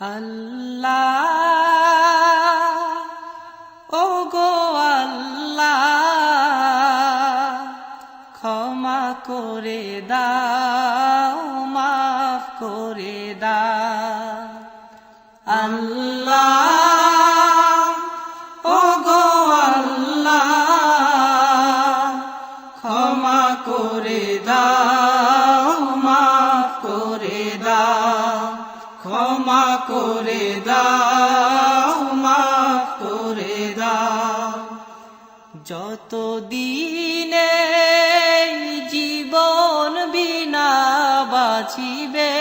আল্লাহ ও গো আল্লাহ ক্ষমা করে দাও মাফ করে দাও আল্লাহ ও গো আল্লাহ ক্ষমা করে দাও মাফ করে দাও ক্ষমা করে দাও মাফ করে দাও যত দিনে জীবন বিনা বাঁচিবে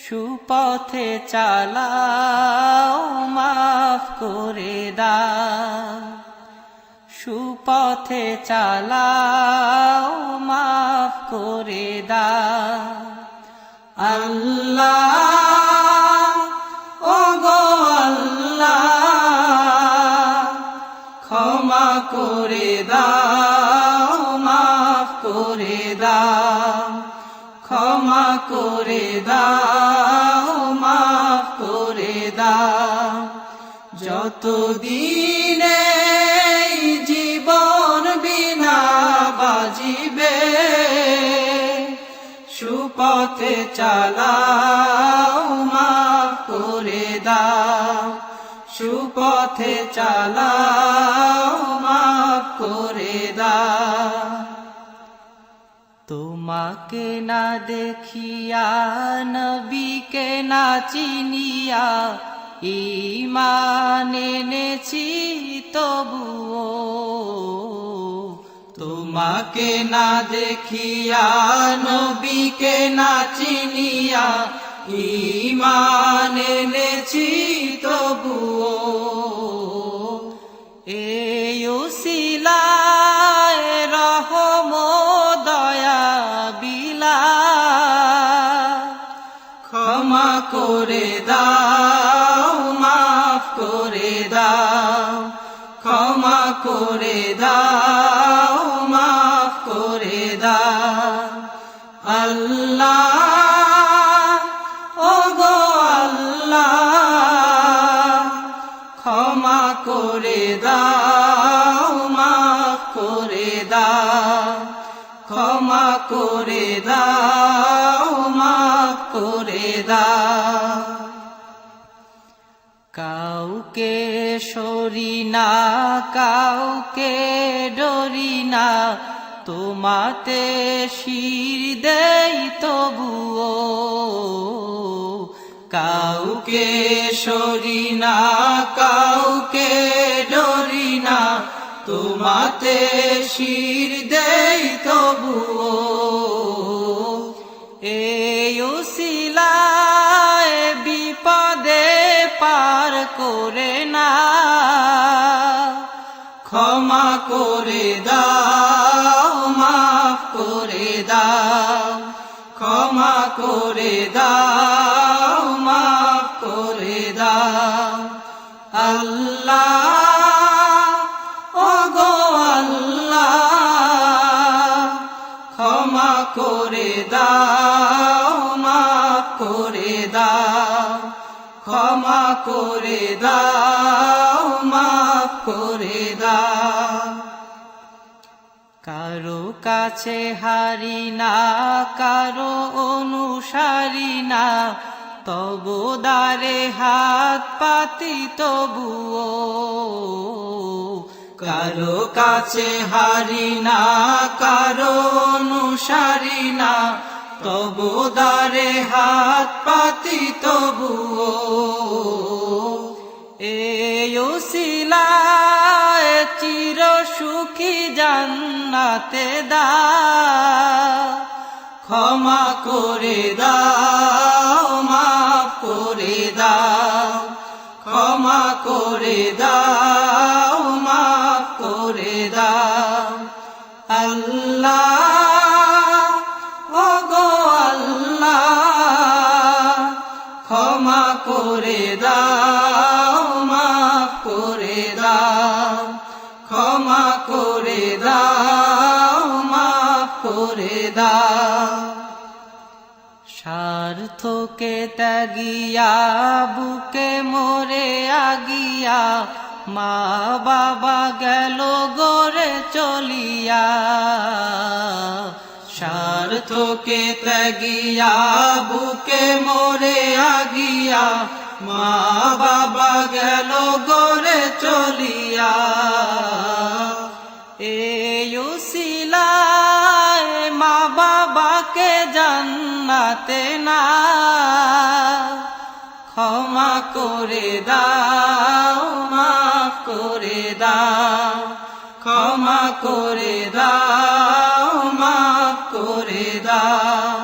সুপথে চালাও মাফ করে দাও সুপথে চালাও মাফ করে দাও আল্লাহ ও গো আল্লাহ ক্ষমা করে দাও মাফ করে দাও ক্ষমা করে দাও মাফ করে দাও যত দিনে জীবন বিনা বাজিবে সুপথে চালাও মাফ করে দাও সুপথে চালাও মাফ করে দাও তোমাকে না দেখিয়া নবীকে না চিনিয়া ঈমান এনেছি তবুও তোমাকে না দেখিয়া নবীকে না চিনিয়া ঈমান এনেছি তবুও এই উসিলায় রহম দয়া বিলা ক্ষমা করে দাও মাফ করে দাও ক্ষমা করে দাও মাফ করে দাও আল্লাহ ও গো আল্লাহ ক্ষমা করে দাও মাফ করে দাও ক্ষমা করে দাও মাফ করে দাও কাউকে সরি না কাউকে ডরি না তোমাতে শির দেই তবুও কাউকে সরি না কাউকে ডরি না তোমাতে শির দেই তবুও এই উসিলায় বিপদে পার করে না ক্ষমা করে দাও মাফ করে দাও ক্ষমা করে দাও মাফ করে দাও আল্লাহ ও গো আল্লাহ ক্ষমা করে দাও মাফ করে দাও ক্ষমা করে দাও মাফ করে দাও কারো কাছে হারি না কারো অনুসারী না তবু দ্বারে হাত পাতি তবুও কারো কাছে হারি না কারো অনুসারী না তবু দ্বারে হাত পাতি তবুও এই উসিলায় চির সুখী জান্নাতে দাও ক্ষমা করে দাও মাফ করে দাও ক্ষমা করে দাও মাফ করে দাও আল্লাহ ও গো আল্লাহ ক্ষমা করে দাও মাফ করে দাও ক্ষমা করে দাও মাফ করে দাও স্বার্থ থোকে ত্যাগিয়া বুকে মোরে আগিয়া মা বাবা গেল গোরে চলিয়া স্বার্থকে ত্যাগিয়া বুকে মোরে আগিয়া মা বাবা গেল গোরে চলিয়া এই উসিলায় মা বাবাকে জান্নাতে না ক্ষমা করে দাও মাফ করে দাও ক্ষমা করে দাও মাফ করে দাও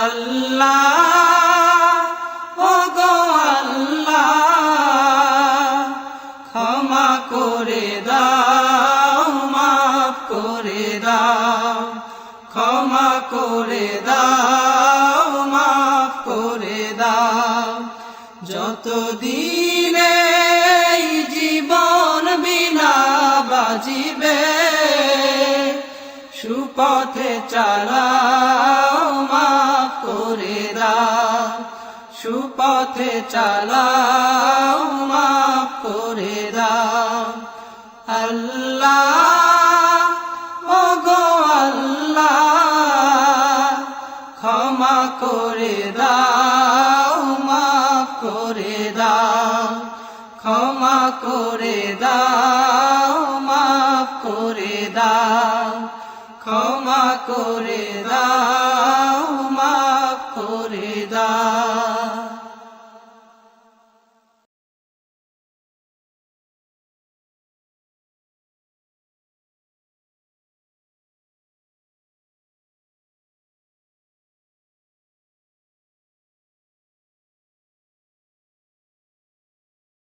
আল্লাহ ও গো আল্লাহ ক্ষমা করে দাও মাফ করে দাও ক্ষমা করে দাও মাফ করে দাও যতদিনে এই জীবন বিনা বাজিবে সুপথে চালাও মাফ করে দাও সুপথে চালাও মাফ করে দাও আল্লাহ ও গো আল্লাহ ক্ষমা করে দাও মাফ করে দাও ক্ষমা করে দাও মাফ করে দাও ক্ষমা করে দাও।